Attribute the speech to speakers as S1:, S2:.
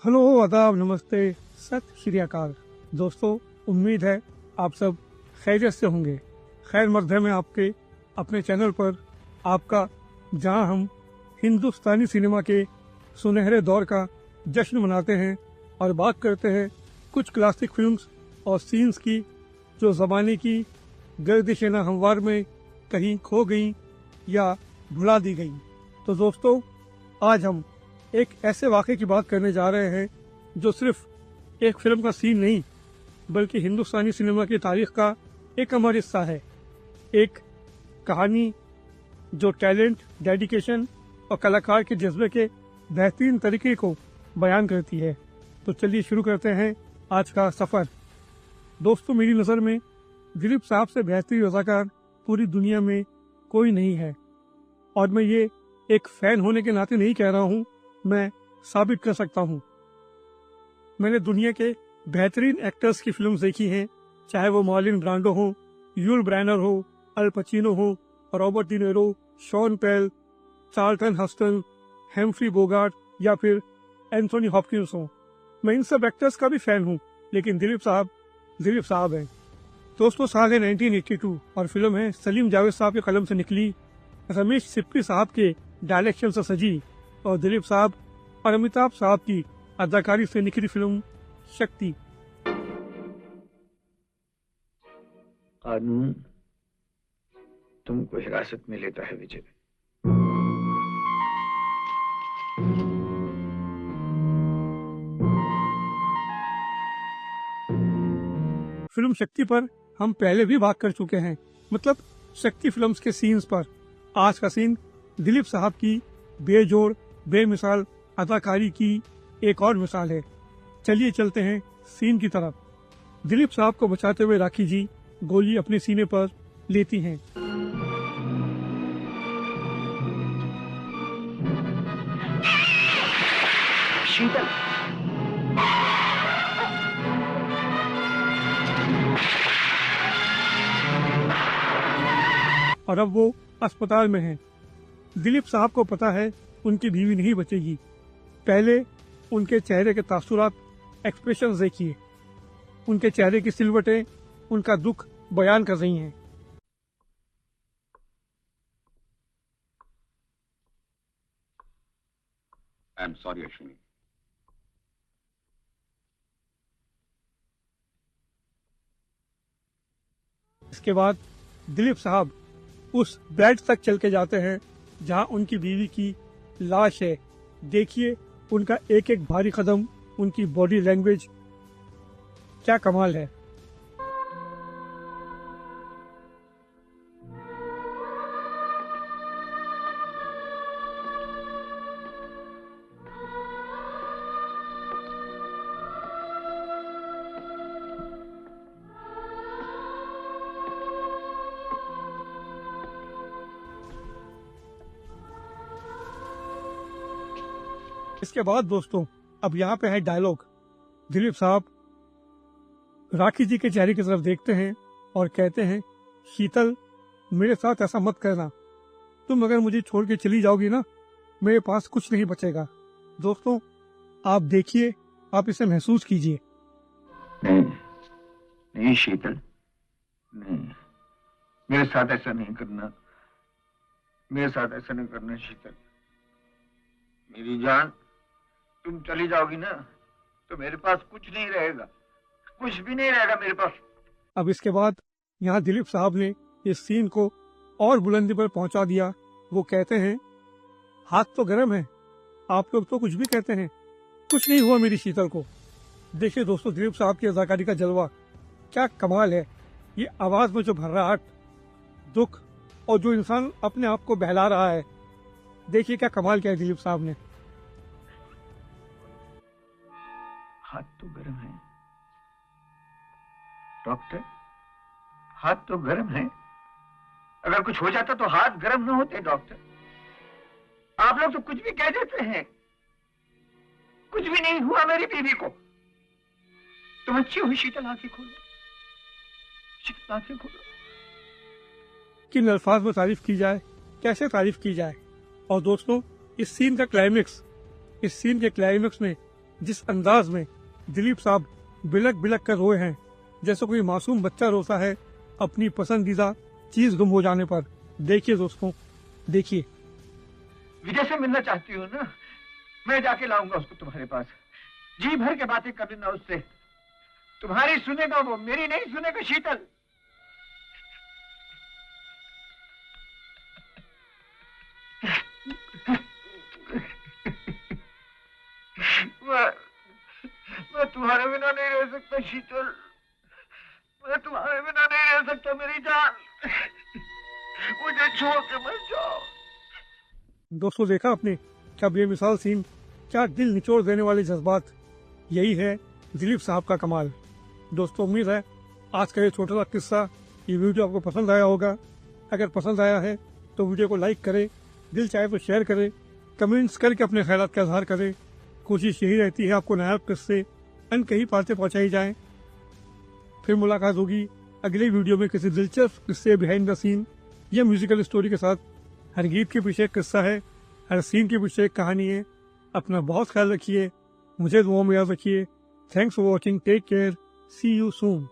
S1: Hello, आदाब, नमस्ते, सत श्री अकाल। दोस्तों, उम्मीद है आप सब खैरियत से होंगे। खैर मकदम है आपके अपने चैनल पर आपका, जहां हम हिंदुस्तानी सिनेमा के सुनहरे दौर का जश्न मनाते हैं और बात करते हैं कुछ क्लासिक फिल्म्स और सीन्स की जो ज़माने की गर्दिश-ए हमवार में कहीं खो गई या भुला दी गई। तो दोस्तों, आज हम एक ऐसे वाक़े की बात करने जा रहे हैं जो सिर्फ एक फिल्म का सीन नहीं, बल्कि हिंदुस्तानी सिनेमा की तारीख का एक अमर हिस्सा है। एक कहानी जो टैलेंट, डेडिकेशन और कलाकार के जज्बे के बेहतरीन तरीके को बयान करती है। तो चलिए शुरू करते हैं आज का सफ़र। दोस्तों, मेरी नज़र में दिलीप साहब से बेहतरीन अदाकार पूरी दुनिया में कोई नहीं है, और मैं ये एक फ़ैन होने के नाते नहीं कह रहा हूँ, मैं साबित कर सकता हूँ। मैंने दुनिया के बेहतरीन एक्टर्स की फिल्म्स देखी हैं, चाहे वो मार्लिन ब्रांडो हो, यूल ब्रैनर हो, अल पचिनो हो, रॉबर्ट डी नीरो, शॉन पेल, चार्ल्टन हस्टन, हेम्फ्री बोगार्ट या फिर एंथोनी हॉपकिंस हो। मैं इन सब एक्टर्स का भी फैन हूँ, लेकिन दिलीप साहब हैं। दोस्तों, साल है 1982 और फिल्म है सलीम जावेद साहब के कलम से निकली, रमेश सिप्पी साहब के डायरेक्शन से सजी और दिलीप साहब और अमिताभ साहब की अदाकारी से निकली फिल्म शक्ति।
S2: कानून तुमको हिरासत में लेता है विजय।
S1: फिल्म शक्ति पर हम पहले भी बात कर चुके हैं, मतलब शक्ति फिल्म्स के सीन्स पर। आज का सीन दिलीप साहब की बेजोड़ बेमिसाल अदाकारी की एक और मिसाल है। चलिए चलते हैं सीन की तरफ। दिलीप साहब को बचाते हुए राखी जी गोली अपने सीने पर लेती हैं।
S2: शीतल,
S1: और अब वो अस्पताल में हैं। दिलीप साहब को पता है उनकी बीवी नहीं बचेगी। पहले उनके चेहरे के तासुरात, एक्सप्रेशंस देखिए। उनके चेहरे की सिलवटें उनका दुख बयान कर रही हैं।
S3: I am sorry Ashwini.
S1: इसके बाद दिलीप साहब उस बेड तक चल के जाते हैं जहां उनकी बीवी की लाश है। देखिए उनका एक एक भारी कदम, उनकी बॉडी लैंग्वेज, क्या कमाल है। इसके बाद दोस्तों, अब यहाँ पे है डायलॉग। दिलीप साहब राखी जी के चेहरे की तरफ देखते हैं और कहते हैं, शीतल, मेरे साथ ऐसा मत करना। तुम अगर मुझे छोड़ के चली जाओगी ना, मेरे पास कुछ नहीं बचेगा। दोस्तों, आप देखिए, आप इसे महसूस कीजिए।
S2: नहीं शीतल, नहीं, मेरे साथ ऐसा नहीं करना, मेरे साथ ऐसा नहीं करना शीतल। मेरी जान, तुम चली जाओगी ना तो मेरे पास कुछ नहीं रहेगा, कुछ भी नहीं रहेगा मेरे पास।
S1: अब इसके बाद यहाँ दिलीप साहब ने इस सीन को और बुलंदी पर पहुंचा दिया। वो कहते हैं, हाथ तो गर्म है, आप लोग तो कुछ भी कहते हैं, कुछ नहीं हुआ मेरी शीतल को। देखिए दोस्तों, दिलीप साहब की अदाकारी का जलवा क्या कमाल है। ये आवाज में जो भर्राहट, दुख और जो इंसान अपने आप को बहला रहा है, देखिए क्या कमाल किया है दिलीप साहब ने।
S2: हाथ तो गर्म है डॉक्टर, हाथ तो गर्म है। अगर कुछ हो जाता तो हाथ गर्म न होते डॉक्टर। आप लोग तो कुछ भी कह देते हैं। कुछ भी नहीं हुआ मेरी बीवी को। तुम अच्छी हुई शीतल, आंखें खोलो, शीतल आंखें खोलो।
S1: किन अल्फाज में तारीफ की जाए, कैसे तारीफ की जाए। और दोस्तों, इस सीन के क्लाइमेक्स में जिस अंदाज में दिलीप साहब बिलक बिलक कर रोए हैं, जैसे कोई मासूम बच्चा रोता है अपनी पसंदीदा चीज गुम हो जाने पर। देखिए दोस्तों, देखिए।
S2: विजय से मिलना चाहती हो ना? मैं जाके लाऊंगा उसको तुम्हारे पास। जी भर के बातें कर लेना उससे। तुम्हारी सुनेगा वो, मेरी नहीं सुनेगा शीतल। मैं तुम्हारे बिना नहीं रह सकता शीतल। मैं तुम्हारे बिना नहीं रह सकता मेरी जान। मुझे छोड़ के मत जाओ।
S1: दोस्तों, देखा आपने क्या बेमिसाल सीन, क्या दिल निचोड़ देने वाले जज्बात। यही है दिलीप साहब का कमाल। दोस्तों, उम्मीद है आज का ये छोटा सा किस्सा, ये वीडियो आपको पसंद आया होगा। अगर पसंद आया है तो वीडियो को लाइक करें, दिल चाहे तो शेयर करें, कमेंट्स करके अपने ख्यालात का इजहार करें। कोशिश यही रहती है आपको नायाब किस्से अनकही बातें पहुंचाई जाएं। फिर मुलाकात होगी अगले वीडियो में किसी दिलचस्प किस्से, बिहाइंड द सीन या म्यूजिकल स्टोरी के साथ। हर गीत के पीछे एक किस्सा है, हर सीन के पीछे एक कहानी है। अपना बहुत ख्याल रखिए, मुझे दुआ में याद रखिए। Thanks for watching, take care, see you soon.